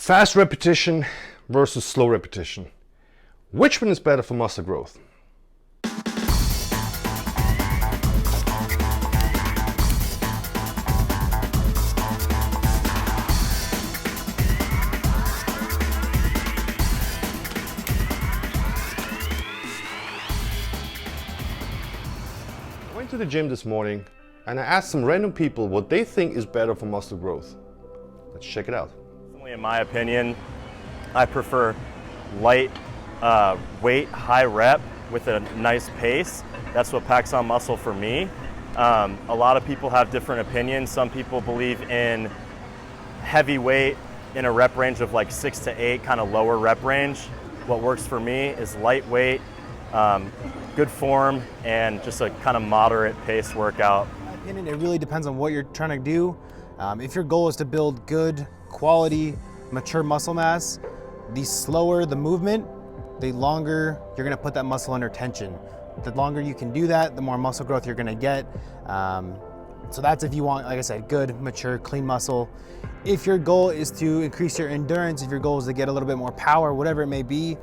Fast repetition versus slow repetition. Which one is better for muscle growth? I went to the gym this morning and I asked some random people what they think is better for muscle growth. Let's check it out. In my opinion, I prefer light weight, high rep with a nice pace. That's what packs on muscle for me. A lot of people have different opinions. Some people believe in heavy weight in a rep range of like 6 to 8, kind of lower rep range. What works for me is lightweight, good form, and just a kind of moderate pace workout. In my opinion, it really depends on what you're trying to do. If your goal is to build good, quality, mature muscle mass, the slower the movement, the longer you're gonna put that muscle under tension. The longer you can do that, the more muscle growth you're gonna get. So that's if you want, like I said, good, mature, clean muscle. If your goal is to increase your endurance, if your goal is to get a little bit more power, whatever it may be,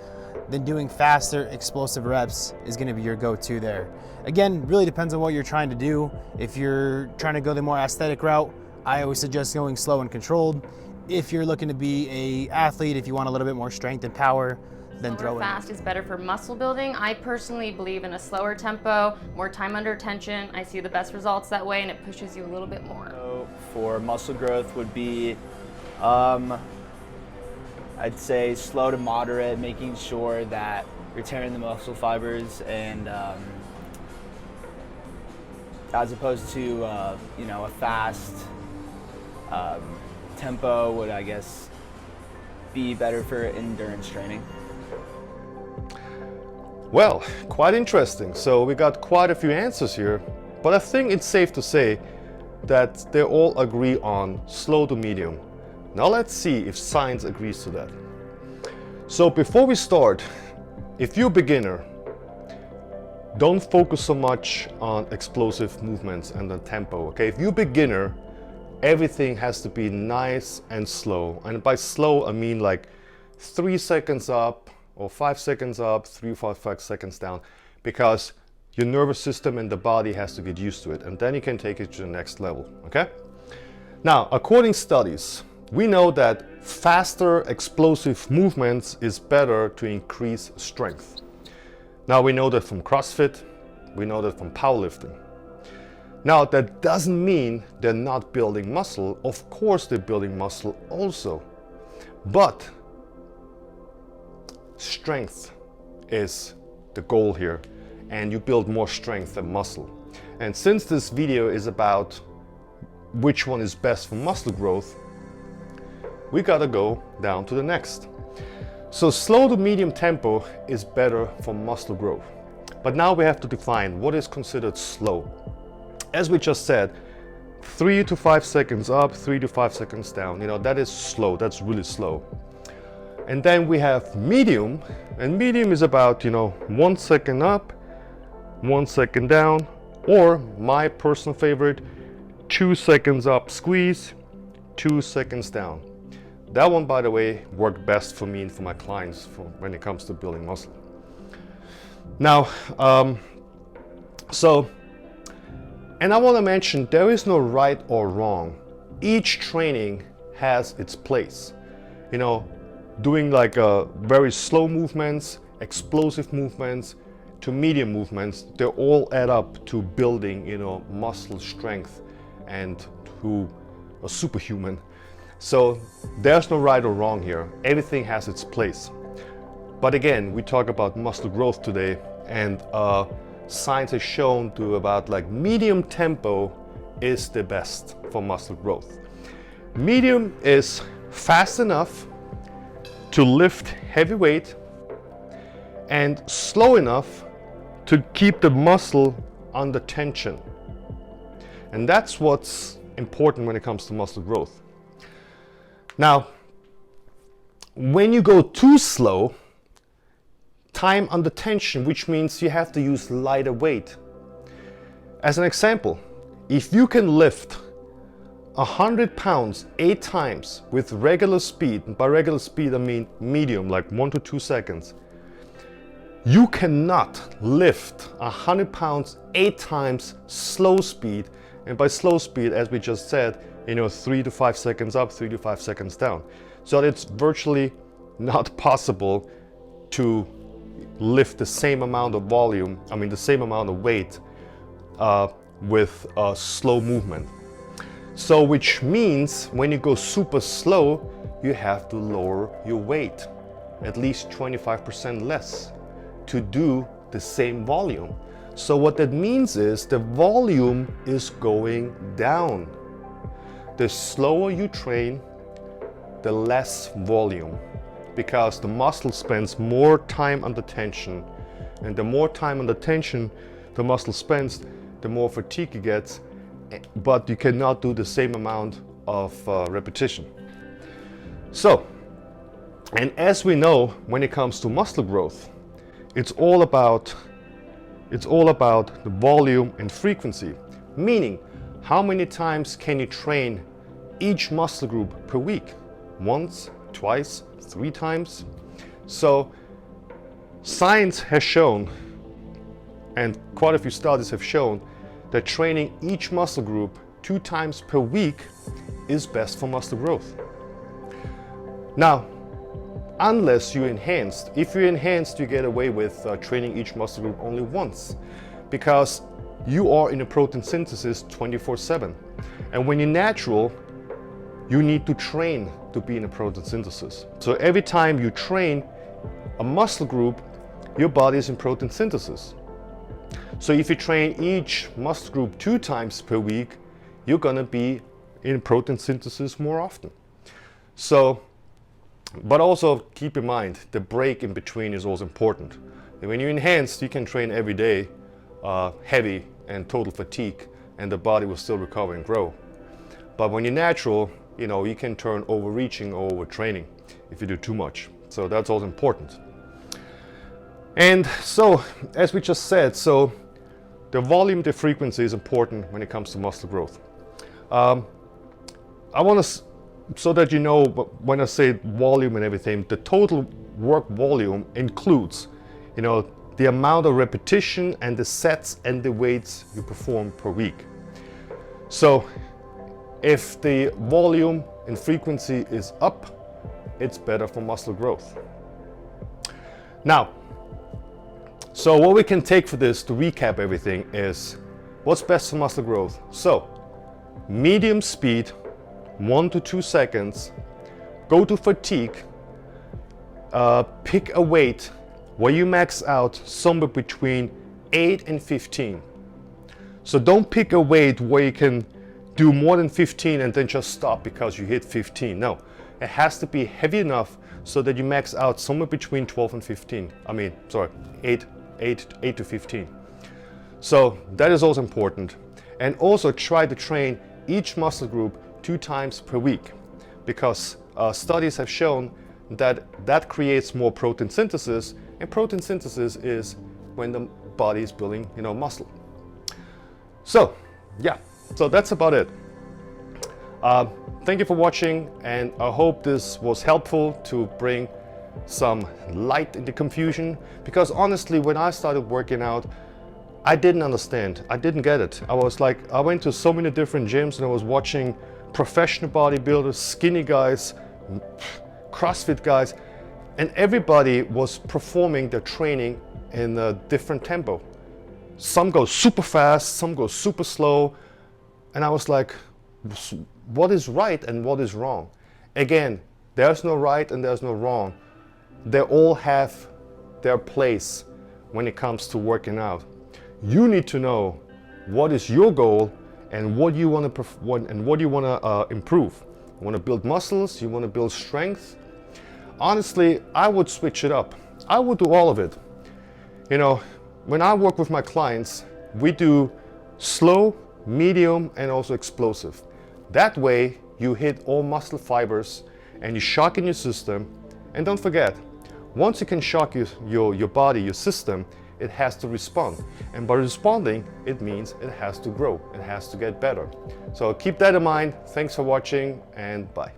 then doing faster, explosive reps is gonna be your go-to there. Again, really depends on what you're trying to do. If you're trying to go the more aesthetic route, I always suggest going slow and controlled. If you're looking to be an athlete, if you want a little bit more strength and power, then throw it. Fast is better for muscle building. I personally believe in a slower tempo, more time under tension. I see the best results that way, and it pushes you a little bit more. So for muscle growth would be, I'd say slow to moderate, making sure that you're tearing the muscle fibers, and as opposed to a fast tempo would, I guess, be better for endurance training. Well, quite interesting. So we got quite a few answers here, but I think it's safe to say that they all agree on slow to medium. Now let's see if science agrees to that. So before we start, if you're a beginner, don't focus so much on explosive movements and the tempo, okay? If you're a beginner, everything has to be nice and slow. And by slow, I mean like 3 seconds up or 5 seconds up, 3 or 5 seconds down, because your nervous system and the body has to get used to it. And then you can take it to the next level, okay? Now, according to studies, we know that faster explosive movements is better to increase strength. Now, we know that from CrossFit, we know that from powerlifting. Now, that doesn't mean they're not building muscle. Of course they're building muscle also. But strength is the goal here, and you build more strength than muscle. And since this video is about which one is best for muscle growth, we gotta go down to the next. So slow to medium tempo is better for muscle growth. But now we have to define what is considered slow. As we just said, 3 to 5 seconds up, 3 to 5 seconds down, that is slow, that's really slow. And then we have medium, and medium is about, 1 second up, 1 second down, or my personal favorite, 2 seconds up, squeeze, 2 seconds down. That one, by the way, worked best for me and for my clients when it comes to building muscle. Now, and I want to mention, there is no right or wrong. Each training has its place. Doing like very slow movements, explosive movements, to medium movements, they all add up to building, muscle strength and to a superhuman. So there's no right or wrong here. Everything has its place. But again, we talk about muscle growth today, and science has shown to about like medium tempo is the best for muscle growth. Medium is fast enough to lift heavy weight and slow enough to keep the muscle under tension. And that's what's important when it comes to muscle growth. Now, when you go too slow, time under tension, which means you have to use lighter weight. As an example, if you can lift 100 pounds 8 times with regular speed, and by regular speed I mean medium, like 1 to 2 seconds, you cannot lift 100 pounds 8 times slow speed. And by slow speed, as we just said, 3 to 5 seconds up, 3 to 5 seconds down. So it's virtually not possible to lift the same amount of volume, the same amount of weight with a slow movement. So which means when you go super slow, you have to lower your weight at least 25% less to do the same volume. So what that means is the volume is going down. The slower you train, the less volume, because the muscle spends more time under tension, and the more time under tension the muscle spends, the more fatigue it gets, but you cannot do the same amount of repetition. So, and as we know, when it comes to muscle growth, it's all about the volume and frequency, meaning how many times can you train each muscle group per week? Once, twice, 3 times? So science has shown, and quite a few studies have shown, that training each muscle group 2 times per week is best for muscle growth. Now, unless you enhanced. If you're enhanced, you get away with training each muscle group only once, because you are in a protein synthesis 24/7. And when you're natural, you need to train to be in a protein synthesis. So every time you train a muscle group, your body is in protein synthesis. So if you train each muscle group 2 times per week, you're gonna be in protein synthesis more often. So, but also keep in mind, the break in between is also important. And when you're enhanced, you can train every day, heavy and total fatigue, and the body will still recover and grow. But when you're natural, you can turn overreaching or overtraining if you do too much. So that's also important. And so, as we just said, so the volume, the frequency is important when it comes to muscle growth. I want to, so that you know, when I say volume and everything, the total work volume includes, the amount of repetition and the sets and the weights you perform per week. So if the volume and frequency is up, it's better for muscle growth. Now, so what we can take for this, to recap everything, is what's best for muscle growth. So medium speed, 1 to 2 seconds, go to fatigue, pick a weight where you max out somewhere between 8 and 15. So don't pick a weight where you can do more than 15 and then just stop because you hit 15. No, it has to be heavy enough so that you max out somewhere between 12 and 15. 8 to 15. So that is also important. And also try to train each muscle group 2 times per week, because studies have shown that creates more protein synthesis, and protein synthesis is when the body is building muscle. So yeah, so that's about it. Thank you for watching, and I hope this was helpful to bring some light in the confusion, because honestly, when I started working out, I didn't understand. I didn't get it. I went to so many different gyms and I was watching professional bodybuilders, skinny guys, CrossFit guys, and everybody was performing their training in a different tempo. Some go super fast, some go super slow, and I was like, what is right and what is wrong? Again, there's no right and there's no wrong. They all have their place when it comes to working out. You need to know what is your goal and what you want to improve. You want to build muscles, you want to build strength. Honestly, I would switch it up. I would do all of it. When I work with my clients, we do slow, medium, and also explosive. That way you hit all muscle fibers and you shock in your system. And don't forget, once you can shock your body, your system, it has to respond. And by responding, it means it has to grow, it has to get better. So keep that in mind. Thanks for watching, and bye.